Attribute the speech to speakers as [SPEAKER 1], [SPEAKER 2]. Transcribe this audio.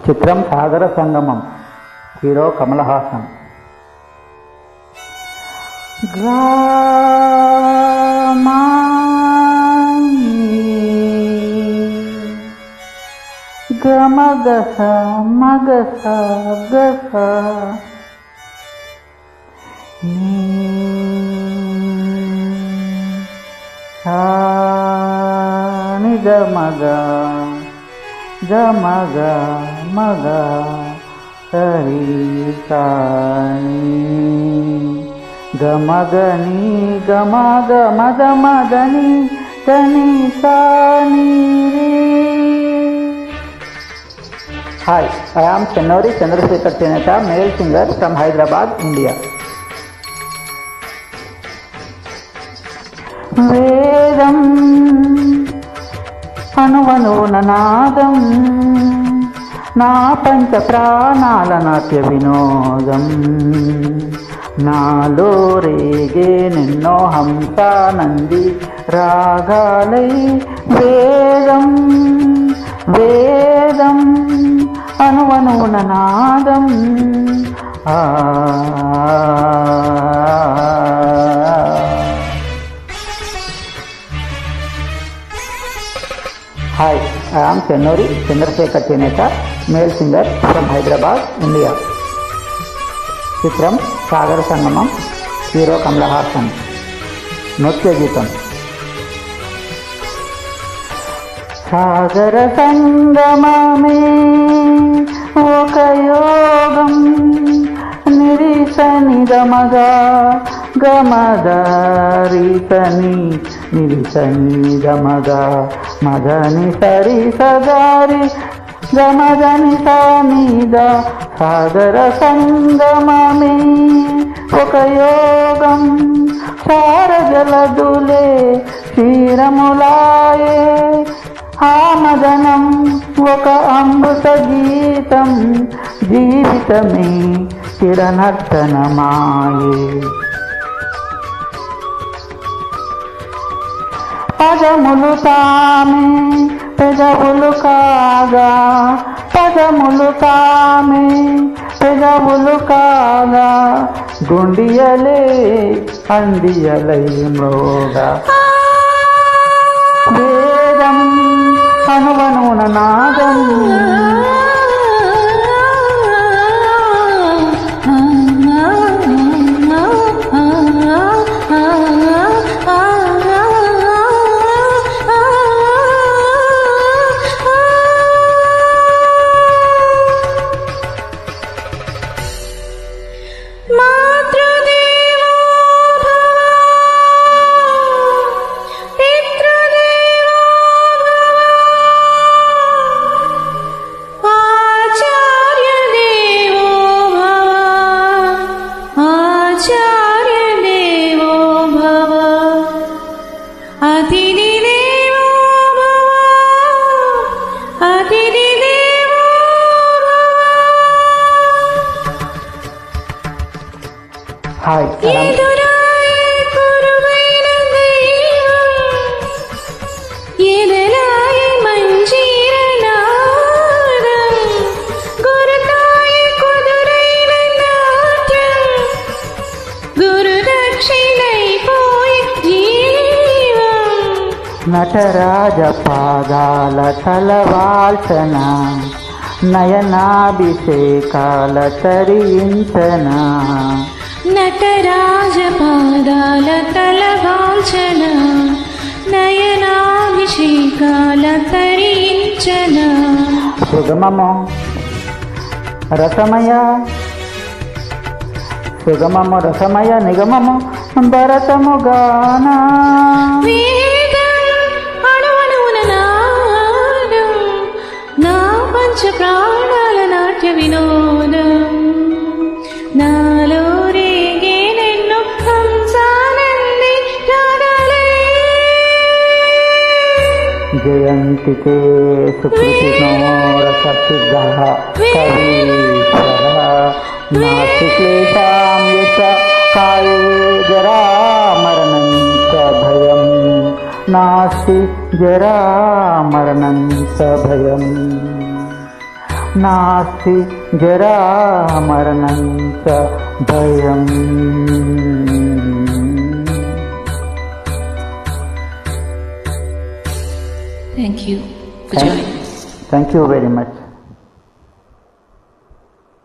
[SPEAKER 1] చిత్రం సాగర సంగమం. హీరో కమల్ హాసన్. గమగస మగస గస నిజమగ జమగ మగ సరి సాని గమగని గమగ మద మదని తని సాని. Hi, I am Chennuri Chandrasekhar Cheneta, male singer from Hyderabad, India. వేదం అనువనున నాదం నా పంచ ప్రాణాల నాట్య వినోదం నాలో రేగే నిన్నో హంసానంది రాగాలై వేదం వేదం అనువనున నాదం. Hi, I am Chennuri Chandrasekhar Cheneta, male singer from Hyderabad, India. చిత్రం సాగర సంగమం. హీరో కమల్ హాసన్. నృత్య గీతం. సాగర సంగమమే ఒక యోగం నిరిసని గమగా గమదారితని నిరిసని గమగా మదని సరి సగారి గమదని సానిద. సాగర సంగమమే ఒక యోగం సారజలదులే క్షీరములాయే ఆమదనం ఒక అమృత గీతం జీవితమే చిరనర్తనమాయే. పదములు తామే పెదవులు కాగా పదములు తామే పెదవులు కాగా గుండియలే అండియలై మ్రోగా వేదం అనువనున నాదం. హాయ్, నటరాజ పాదాల తలవాల్చన నయనాభిషేకాల తరించన.
[SPEAKER 2] నటరాజ పాదాల తలవాల్చన నయనాభిషేకాల తరించన.
[SPEAKER 1] సుగమము రసమయ సుగమము రసమయ నిగమము భరతము గానా.
[SPEAKER 2] నా పంచ ప్రాణాల నాట్య వినోదం నాలో రేగే నిన్ను హంసానంది రాగాలై.
[SPEAKER 1] జయంతికే సుకృతినోరసిద్ధ కవీశ్వర నాస్తి క్లేశాం యశ కాయే జరా మరణం చ భయం నాస్తి జరా మరణం చ భయం. నాస్తి జరామరణం చ భయం.
[SPEAKER 2] Thank you for joining us.
[SPEAKER 1] Thank you very much.